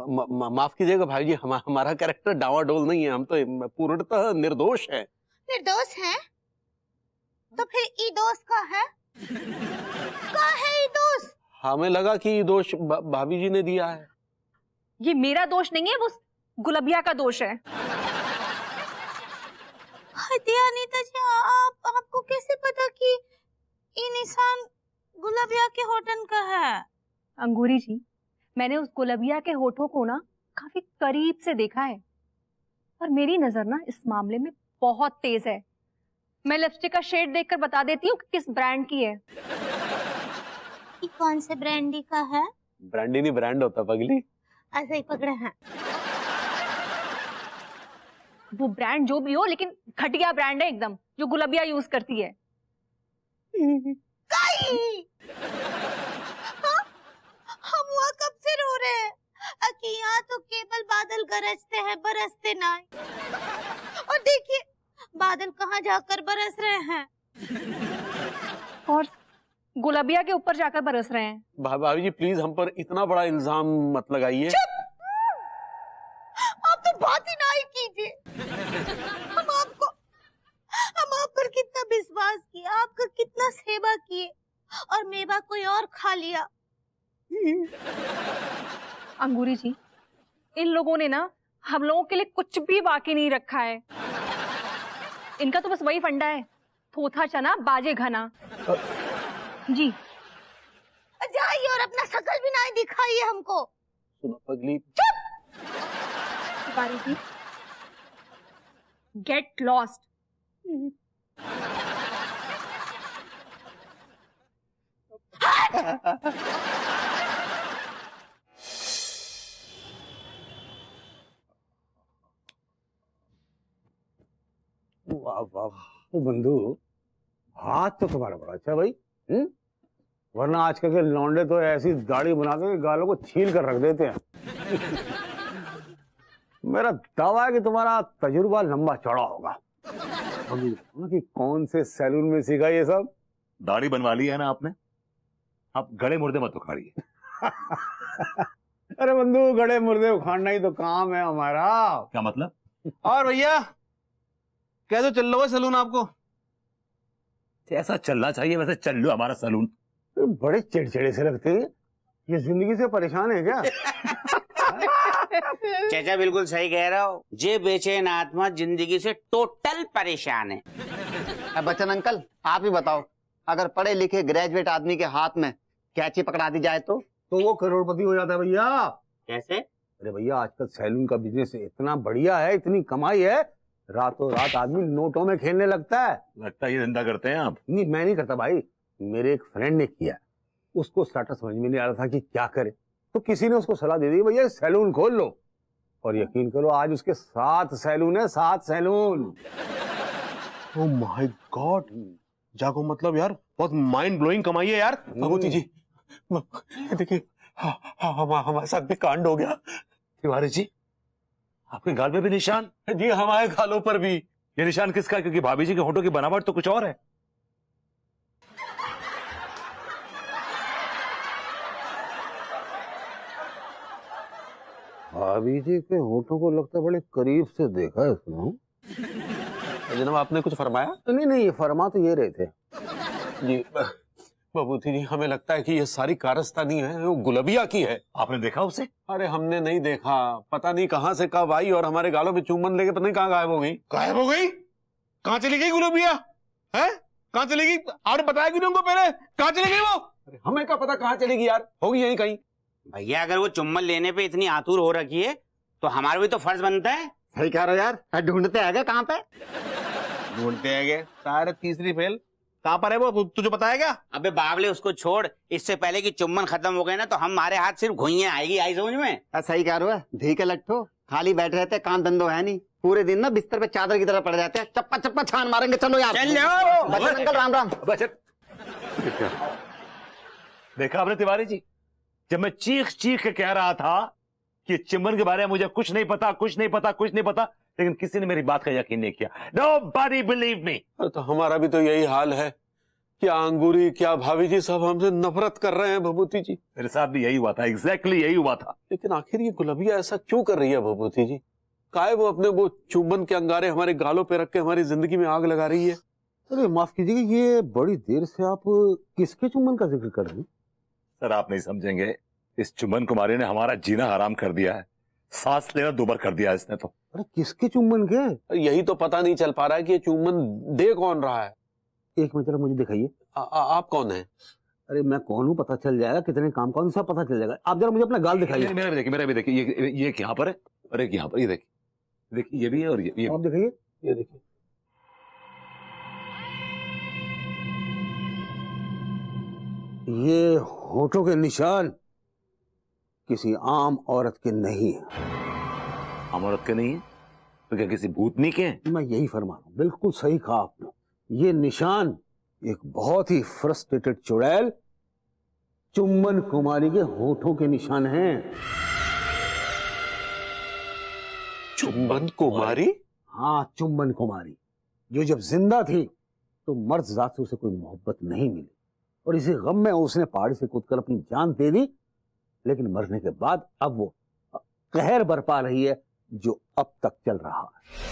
माफ कीजिएगा भाई जी, हमारा कैरेक्टर डावाडोल नहीं है, हम तो पूर्णतः निर्दोष है। निर्दोष है? तो फिर ईदोष का है? क्या है ईदोष? हमें लगा कि दोष भाभी जी ने दिया है। ये मेरा दोष नहीं है, वो गुलबिया का दोष है। अनीता जी, आपको कैसे पता कि ये निशान गुलबिया के होठन का है? अंगूरी जी, मैंने उस गुलबिया के होठों को ना काफी करीब से देखा है और मेरी नजर ना इस मामले में बहुत तेज है। मैं लिपस्टिक का शेड देखकर बता देती हूँ कि किस ब्रांड की है। ये कौन से ब्रांडी का है? ब्रांडी नहीं ब्रांड होता पगली। ऐसे ही पकड़े हैं। वो ब्रांड जो भी हो, लेकिन घटिया ब्रांड है एकदम, जो गुलबिया यूज करती है। हम वहाँ कब से रो रहे हैं कि यहाँ तो केवल बादल गरजते हैं, बरसते नहीं। और देखिए बादल कहाँ जाकर बरस रहे हैं, और गुलबिया के ऊपर जाकर बरस रहे हैं। भाभी जी प्लीज हम पर इतना बड़ा इल्जाम मत लगाइए। आप तो बात ही नहीं कीजिए। हम आप पर कितना विश्वास किया, आपका कितना सेवा किए, और मेवा कोई और खा लिया। अंगूरी जी, इन लोगों ने ना हम लोगों के लिए कुछ भी बाकी नहीं रखा है। इनका तो बस वही फंडा है, थोथा चना बाजे घना। जी जाइए और अपना शकल भी नहीं दिखाइए हमको। सुनो पगली। Tiwari ji, get lost. वाह वाह, तो बंधु हाथ तो तुम्हारा बड़ा अच्छा भाई। वरना आजकल के लौंडे तो ऐसी दाढ़ी बनाते हैं गालों को छील कर रख देते हैं। मेरा दावा है कि तुम्हारा तजुर्बा लंबा चौड़ा होगा। कि कौन से सैलून में सीखा ये सब? दाढ़ी बनवा ली है ना आपने, आप गड़े मुर्दे मत उखाड़िए। अरे बंधु, गड़े मुर्दे उखाड़ना ही तो काम है हमारा। क्या मतलब? और भैया कैसे चल रहा है सैलून आपको? जैसा चलना चाहिए वैसे चल लो हमारा सैलून। बड़े चिड़चिड़े से लगते हैं, ये जिंदगी से परेशान है क्या? चाचा बिल्कुल सही कह रहा हो, जे बेचैन आत्मा जिंदगी से टोटल परेशान है। बच्चन अंकल, आप ही बताओ, अगर पढ़े लिखे ग्रेजुएट आदमी के हाथ में कैंची पकड़ा दी जाए तो वो करोड़पति हो जाता है भैया। कैसे? अरे भैया आजकल सैलून का बिजनेस इतना बढ़िया है, इतनी कमाई है, रातों रात आदमी नोटों में खेलने लगता है। लगता है ये धंधा करते हैं आप? नहीं, मैं नहीं करता भाई, मेरे एक फ्रेंड ने किया। उसको स्टार्टअप समझ में नहीं आ रहा था कि क्या करे, तो किसी ने उसको सलाह दे दी, भैया सैलून खोल लो। और यकीन करो आज उसके 7 सैलून है, 7 सैलून। ओह माय गॉड, जागो मतलब यार बहुत माइंड ब्लोइंग कमाई है यार। भगवती जी देखिए, हमारे साथ भी कांड हो गया। तिवारी जी, आपके गाल पे भी निशान? जी हमारे गालों पर भी। ये निशान किसका? क्योंकि भाभी जी के होठों की बनावट तो कुछ और है। भाभी जी के होठों को लगता बड़े करीब से देखा है उसने। जनाब आपने कुछ फरमाया? नहीं, फरमा तो ये रहे थे जी बबूती जी, हमें लगता है कि ये सारी कारस्तानी है वो गुलबिया की है। आपने देखा उसे? अरे हमने नहीं देखा, पता नहीं कहाँ से कब आई और हमारे गालों में चुम्बन लेके पता नहीं कहाँ गायब हो गई। गायब हो गई? कहाँ चली गई गुलबिया? है कहाँ चली गई? आपने बताया क्यों नहीं उनको पहले? कहाँ चली गई वो? अरे हमें क्या पता कहाँ चलेगी यार, होगी यहीं कहीं। भैया अगर वो चुम्बन लेने पे इतनी आतुर हो रखी है तो हमारा भी तो फर्ज बनता है। सही कह रहे हो यार, ढूंढते आएगा कहाँ पे? ढूंढते आएंगे। सारे तीसरी फेल कहाँ पर है वो, तुझे पता है क्या? अबे बावले उसको छोड़, इससे पहले कि चुम्बन खत्म हो गए ना तो हमारे हाथ सिर्फ घुइयां आएगी। आई समझ में? सही कह रहे हो, धी के लट्ठो खाली बैठे रहते, काम धंधो है नहीं, पूरे दिन ना बिस्तर पे चादर की तरह पड़ जाते हैं, चप्पा चप्पा छान मारेंगे। चलो यार, चल जाओ। बच्चन अंकल राम राम। देखा आपने तिवारी जी, जब मैं चीख चीख के कह रहा था कि चुम्बन के बारे में मुझे कुछ नहीं पता, कुछ नहीं पता, कुछ नहीं पता, लेकिन किसी ने मेरी बात का यकीन नहीं किया। Nobody believe me। तो हमारा भी तो यही हाल है क्या अंगूरी, क्या भाभी जी सब हमसे नफरत कर रहे हैं भभूति जी। मेरे साथ भी यही हुआ था, एग्जैक्टली यही हुआ था। लेकिन आखिर ये गुलाबिया ऐसा क्यों कर रही है भभूति जी? काहे वो अपने वो चुंबन के अंगारे हमारे गालों पे रख के हमारी जिंदगी में आग लगा रही है? अरे माफ कीजिएगा, ये बड़ी देर से आप किसके चुम्बन का जिक्र कर रहे हैं? सर आप नहीं समझेंगे, इस चुम्बन कुमारी ने हमारा जीना हराम कर दिया है, सांस लेना दुबर कर दिया इसने तो। अरे किसके चुम्बन के? यही तो पता नहीं चल पा रहा है कि ये चुंबन दे कौन रहा है। एक मिनट जरा मुझे दिखाइए। आप कौन है? अरे मैं कौन हूँ पता चल जाएगा, कितने काम कौन सब पता चल जाएगा। आप जरा मुझे अपना गाल दिखाइए। मेरा भी देखिए, ये यहाँ पर है और एक यहाँ पर, ये देखिए ये भी है और ये आप दिखाइए। ये देखिए, ये होठों के निशान किसी आम औरत के नहीं है। आम औरत के नहीं है तो क्या किसी भूतनी के हैं? मैं यही फरमा रहा हूँ, बिल्कुल सही कहा आपने। ये निशान एक बहुत ही फ्रस्ट्रेटेड चुड़ैल चुम्बन कुमारी के होठों के निशान हैं। चुंबन कुमारी? हाँ, चुम्बन कुमारी, जो जब जिंदा थी तो मर्द जात से उसे कोई मोहब्बत नहीं मिली और इसी गम में उसने पहाड़ी से कूदकर अपनी जान दे दी। लेकिन मरने के बाद अब वो कहर बरपा रही है जो अब तक चल रहा है।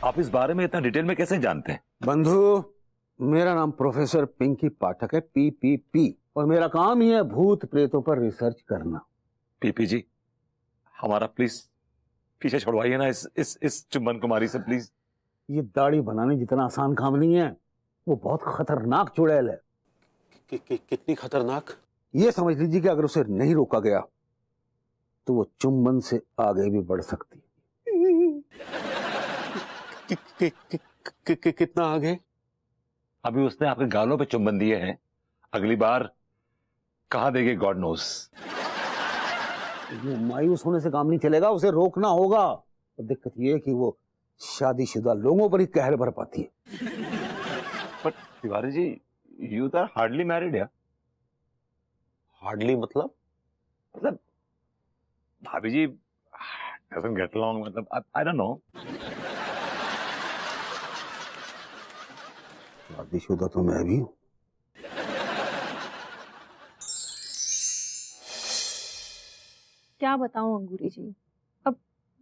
आप इस बारे में इतना डिटेल में कैसे जानते हैं? बंधु, मेरा नाम प्रोफेसर पिंकी पाठक है, PPP, और मेरा काम ही है भूत प्रेतों पर रिसर्च करना। पीपी जी, हमारा प्लीज पीछे छोड़वाइए ना इस चुम्बन कुमारी से प्लीज। ये दाढ़ी बनाने जितना आसान काम नहीं है, वो बहुत खतरनाक चुड़ैल है। कितनी खतरनाक? ये समझ लीजिए कि अगर उसे नहीं रोका गया तो वो चुम्बन से आगे भी बढ़ सकती है। कितना आगे? अभी उसने आपके गालों पे चुम्बन दिए हैं, अगली बार कहाँ देगी गॉड नोस। वो मायूस होने से काम नहीं चलेगा, उसे रोकना होगा। और दिक्कत ये है कि वो शादीशुदा लोगों पर ही कहर भर पाती है। But Tiwari ji, you are hardly married या? हार्डली मतलब भाभी जी doesn't get along, मतलब I don't know। शादीशुदा तो मैं भी हूँ। क्या बताऊं अंगूरी जी, अब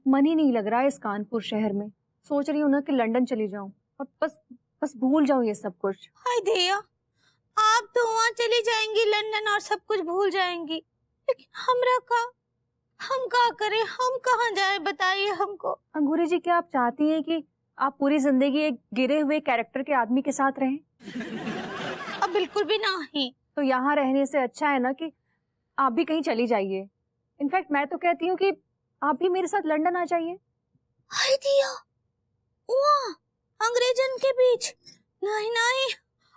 मन ही नहीं लग रहा है इस कानपुर शहर में। सोच रही हूँ ना कि लंदन चली जाऊं और बस भूल जाऊं ये सब कुछ। हाय दिया, आप तो वहाँ चली जाएंगी लंदन और सब कुछ भूल जाएंगी, लेकिन हमरा का, हम क्या करें, हम कहाँ जाए बताइए हमको। अंगूरी जी, क्या आप चाहती हैं कि आप पूरी जिंदगी एक गिरे हुए कैरेक्टर के आदमी के साथ रहें? अब बिल्कुल भी नहीं। तो यहाँ रहने से अच्छा है ना कि आप भी कहीं चली जाइए। इनफैक्ट मैं तो कहती हूँ कि आप भी मेरे साथ लंदन आ जाइए। हाय दिया, वहाँ अंग्रेजन के बीच? नहीं नहीं,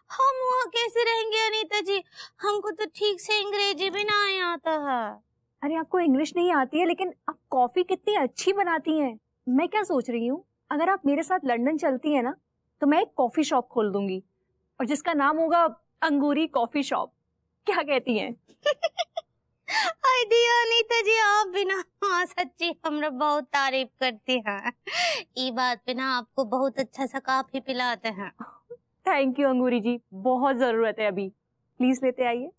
हम वहाँ कैसे रहेंगे अनीता जी, हमको तो ठीक से अंग्रेजी भी नहीं आता है। अरे आपको इंग्लिश नहीं आती है, लेकिन आप कॉफी कितनी अच्छी बनाती हैं। मैं क्या सोच रही हूँ, अगर आप मेरे साथ लंदन चलती हैं ना तो मैं एक कॉफी शॉप खोल दूंगी और जिसका नाम होगा अंगूरी कॉफी शॉप। क्या कहती हैं? हाय दिया अनीता जी, आप भी ना, हाँ सच्ची हमरा बहुत तारीफ करती हैं। ये बात पे ना आपको बहुत अच्छा सा कॉफी पिलाते हैं। थैंक यू अंगूरी जी, बहुत जरूरत है अभी, प्लीज लेते आइए।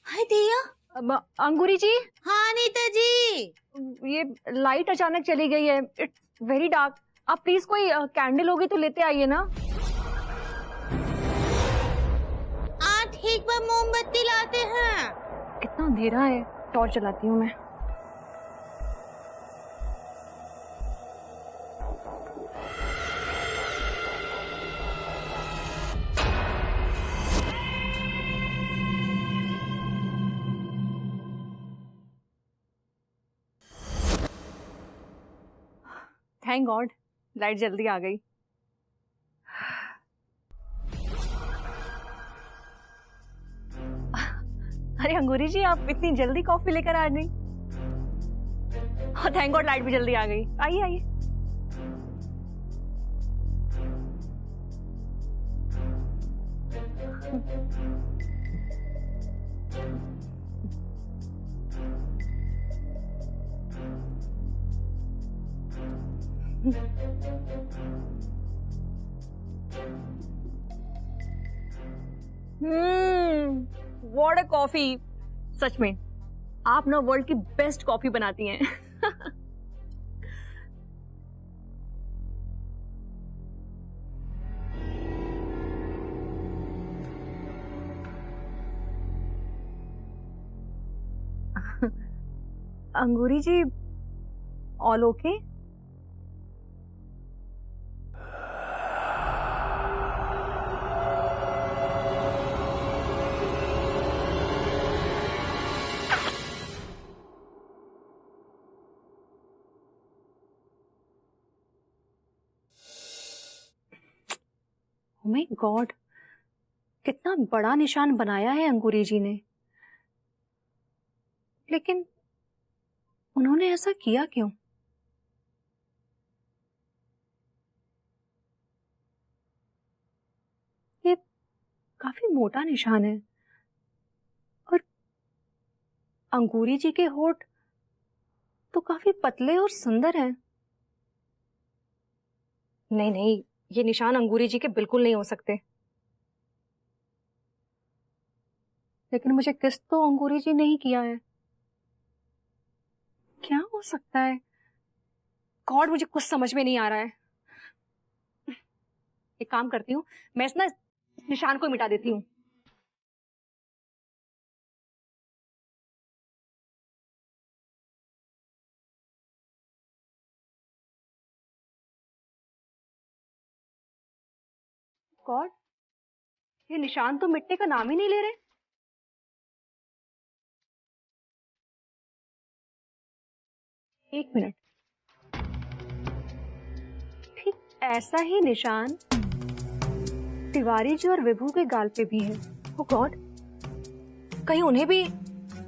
हाय दिया। अंगूरी जी, हाँ अनीता जी। ये लाइट अचानक चली गई है, इट्स वेरी डार्क। आप प्लीज कोई कैंडल होगी तो लेते आइए ना। ठीक बा, मोमबत्ती लाते हैं। कितना अंधेरा है, टॉर्च जलाती हूँ मैं। थैंक गॉड, लाइट जल्दी आ गई। अरे अंगूरी जी, आप इतनी जल्दी कॉफी लेकर आ गई। थैंक गॉड लाइट भी जल्दी आ गई। आइए आइए। What a coffee. सच में आप ना वर्ल्ड की बेस्ट कॉफी बनाती हैं। अंगूरी जी, ऑल ओके? माय गॉड, कितना बड़ा निशान बनाया है अंगूरी जी ने। लेकिन उन्होंने ऐसा किया क्यों? ये काफी मोटा निशान है और अंगूरी जी के होठ तो काफी पतले और सुंदर हैं। नहीं नहीं, ये निशान अंगूरी जी के बिल्कुल नहीं हो सकते। लेकिन मुझे किस तो अंगूरी जी ने ही किया है। क्या हो सकता है? गॉड, मुझे कुछ समझ में नहीं आ रहा है। एक काम करती हूँ, मैं इस निशान को मिटा देती हूँ। गॉड, ये निशान तो मिटने का नाम ही नहीं ले रहे। एक मिनट, ठीक ऐसा ही निशान तिवारी जी और विभू के गाल पे भी है। ओ गॉड, कहीं उन्हें भी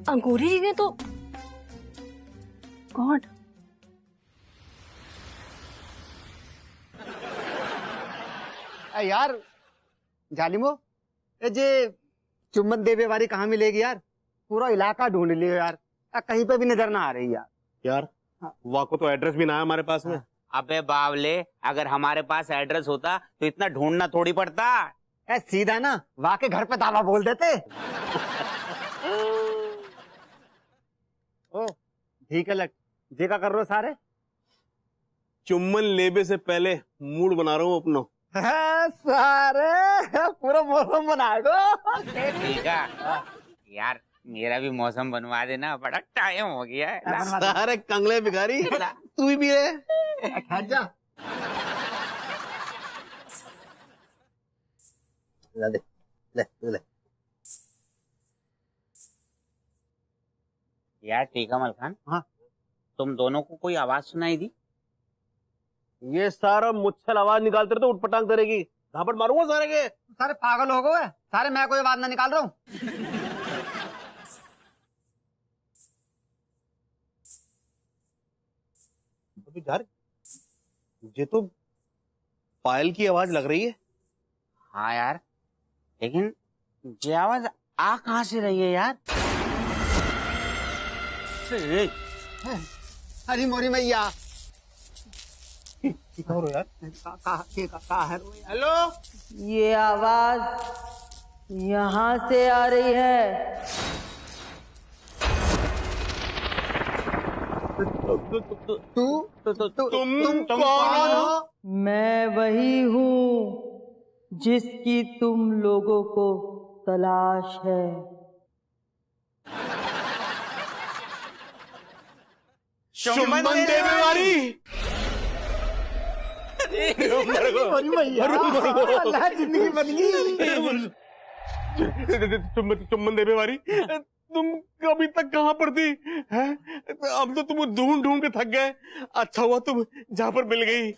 अंगूरी जी ने तो। गॉड, यार जालिमो, ये जे चुम्बन देवे वाली कहाँ मिलेगी यार? पूरा इलाका ढूंढ लियो यार, कहीं पे भी नजर ना आ रही यार। यार वाह को तो एड्रेस भी ना है हमारे पास में। अबे बावले, अगर हमारे पास एड्रेस होता तो इतना ढूंढना थोड़ी पड़ता। सीधा ना वाह के घर पे दावा बोल देते। ओ ठीक है, लग जे का कर रहे हो सारे? चुम्बन लेबे से पहले मूड बना रहा हूँ अपना। सारे पूरा मौसम बना दो। ठीक है यार, मेरा भी मौसम बनवा देना, बड़ा टाइम हो गया है। सारे कंगले भिखारी, तू भी है। खैर जा ले ले ले। यार टीका मलखान, हाँ, तुम दोनों को कोई आवाज सुनाई दी? ये सारा मुच्छल आवाज निकालते रहे तो उठपटांग करेगी, झापट मारूंगा सारे के। सारे पागल हो गए सारे, मैं कोई आवाज ना निकाल रहा हूँ। यार ये तो पायल की आवाज लग रही है। हाँ यार, लेकिन ये आवाज आ कहाँ से रही है यार? हरी मोरी मैया यार, हेलो, ये आवाज यहाँ से आ रही है। तुम कौन हो? मैं वही हूँ जिसकी तुम लोगों को तलाश है। चुम्बन देवे वाली। जिंदगी बन गई। चुम्बन देवे वाली, तुम अभी तक कहाँ पर थी? हैं? अब तो तुम ढूंढ ढूंढ के थक गए। अच्छा हुआ तुम जहाँ पर मिल गई।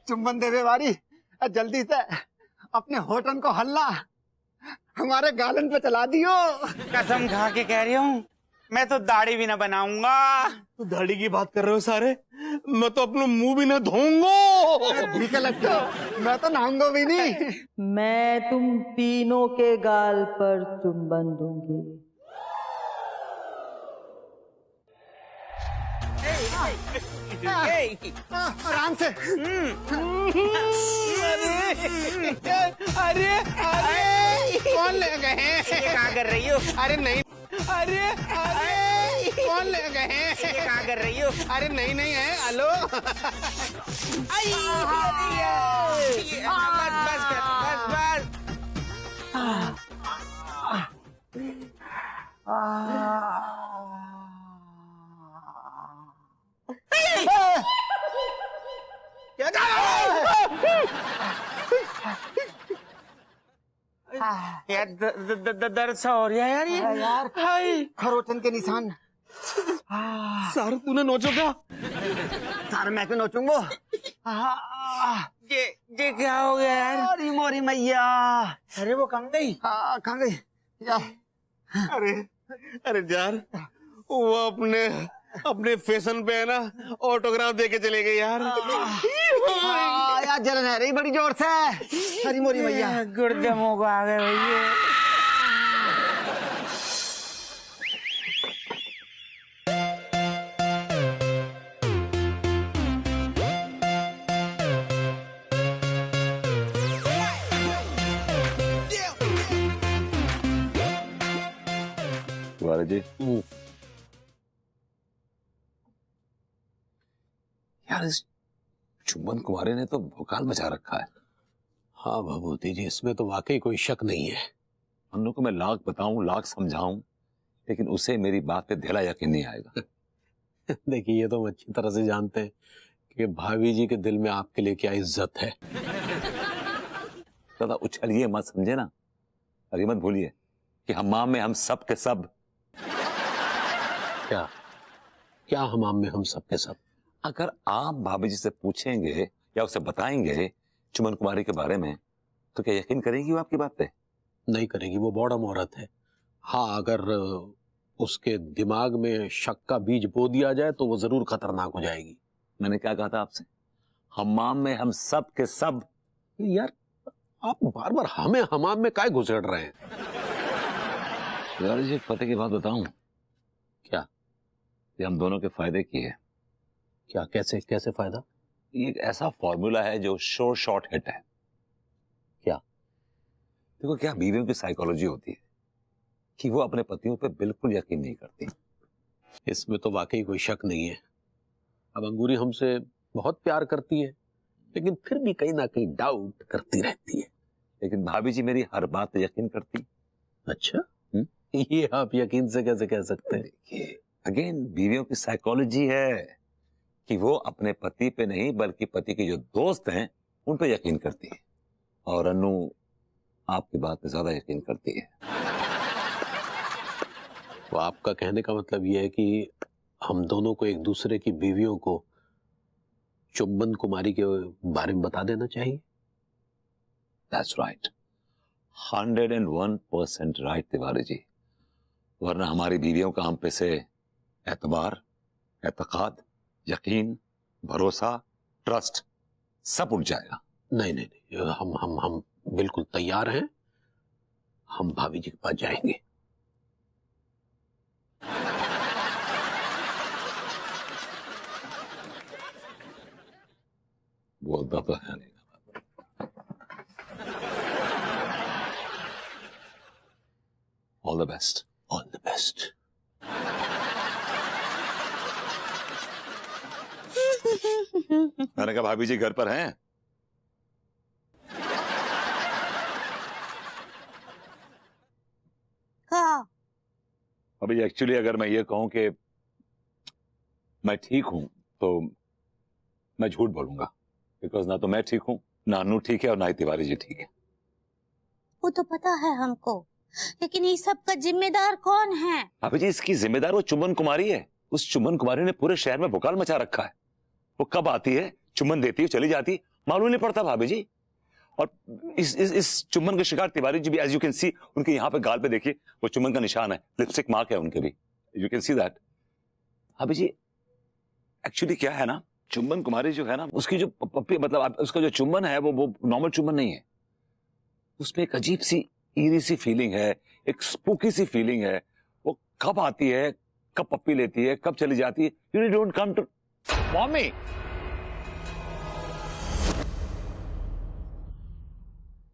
चुम्बन देवे वाली, जल्दी से अपने होटल को हल्ला हमारे गालन पे चला दियो। कसम खा के कह रही हूँ, मैं तो दाढ़ी भी ना बनाऊंगा। तो दाढ़ी की बात कर रहे हो सारे? मैं तो अपना मुंह भी ना धोऊंगा। ठीक है लगता, मैं तो नहाऊंगा भी नहीं। मैं तुम तीनों के गाल पर चुंबन दूंगी। आराम से। अरे अरे कौन ले गए? ये कहाँ कर रही हो? अरे नहीं, अरे अरे कौन ले गए? ये कहाँ कर रही हो? अरे नहीं नहीं है, हेलो। बस बस कर, बस बस। क्या कर रहा है? यार दर्द सा हो रहा है यार ये। यार खरोचन के निशान। सर तूने नोचो क्या? सारे मैं क्यों नोचूंगा? ये क्या हो गया यार? अरे मोरी मैया। अरे वो कहाँ गई? कहाँ गई यार? अरे अरे यार वो अपने फैशन पे है ना ऑटोग्राफ दे के चले गए यार। यार जलन है रही बड़ी जोर से। हरी मोरी मैया। गुर्दे मुंह को आ गए भैया। तिवारी जी, यार इस चुम्बन कुमारी ने तो भोकाल मचा रखा है। हाँ भभूति जी, इसमें तो वाकई कोई शक नहीं है। अन्नू को मैं लाख बताऊं, लाख समझाऊं, लेकिन उसे मेरी बात पे ढेला यकीन नहीं आएगा। देखिए, ये तो हम अच्छी तरह से जानते हैं कि भाभी जी के दिल में आपके लिए क्या इज्जत है। ज्यादा उछलिए मत, समझे ना। और ये मत भूलिए कि हमाम में हम सब के सब। क्या क्या हमाम में हम सब के सब? अगर आप भाभी जी से पूछेंगे या उसे बताएंगे चुम्बन कुमारी के बारे में, तो क्या यकीन करेगी वो आपकी बात पे? नहीं करेगी, वो बॉडम औरत है। हाँ, अगर उसके दिमाग में शक का बीज बो दिया जाए तो वो जरूर खतरनाक हो जाएगी। मैंने क्या कहा था आपसे? हमाम में हम सब के सब। यार आप बार बार हमें हमाम में काहे घुसेड़ रहे हैं? यार जी, पते की बात बताऊं क्या? ये हम दोनों के फायदे की है। क्या? कैसे कैसे फायदा? ये एक ऐसा फॉर्मूला है जो श्योर शॉर्ट हिट है। क्या? देखो, क्या बीवियों की साइकोलॉजी होती है कि वो अपने पतियों पे बिल्कुल यकीन नहीं करती। इसमें तो वाकई कोई शक नहीं है। अब अंगूरी हमसे बहुत प्यार करती है, लेकिन फिर भी कहीं ना कहीं डाउट करती रहती है। लेकिन भाभी जी मेरी हर बात पे यकीन करती। अच्छा, ये आप यकीन से कैसे कह सकते हैं? देखिए, अगेन बीवियों की साइकोलॉजी है कि वो अपने पति पे नहीं बल्कि पति के जो दोस्त हैं उन पे यकीन करती है। और अनु आपकी बात पे ज्यादा यकीन करती है। तो आपका कहने का मतलब ये है कि हम दोनों को एक दूसरे की बीवियों को चुम्बन कुमारी के बारे में बता देना चाहिए? That's right, 101% right Tiwari ji. वरना हमारी बीवियों का हम पे से एतबार, एतकाद, यकीन, भरोसा, ट्रस्ट सब उठ जाएगा। नहीं नहीं नहीं, हम बिल्कुल तैयार हैं। हम भाभी जी के पास जाएंगे। बोलता तो है नहीं। All the best. All the best. मैंने कहा भाभी जी घर पर हैं? कहा? अभी एक्चुअली अगर मैं ये कहूं कि मैं ठीक हूं तो मैं झूठ बोलूंगा, बिकॉज ना तो मैं ठीक हूं, ना अनु ठीक है और ना ही तिवारी जी ठीक है। वो तो पता है हमको, लेकिन ये सब का जिम्मेदार कौन है? भाभी जी, इसकी जिम्मेदार वो चुम्बन कुमारी है। उस चुम्बन कुमारी ने पूरे शहर में भुकाल मचा रखा है। वो कब आती है, चुम्बन देती है, चली जाती, मालूम नहीं पड़ता भाभी जी। और इस चुम्बन के शिकार तिवारी जी भी, एज यू कैन सी, उनके यहाँ पे गाल पे देखिए वो चुम्बन का निशान है, लिपस्टिक मार्क है उनके भी, यू कैन सी दैट। भाभी जी, एक्चुअली क्या है ना, चुम्बन कुमारी जो है ना, उसकी जो पप्पी, मतलब उसका जो चुम्बन है वो नॉर्मल चुम्बन नहीं है। उसमें एक अजीब सी ईरी सी फीलिंग है, एक स्पूकी सी फीलिंग है। वो कब आती है, कब पप्पी लेती है, कब चली जाती है। You don't come to mommy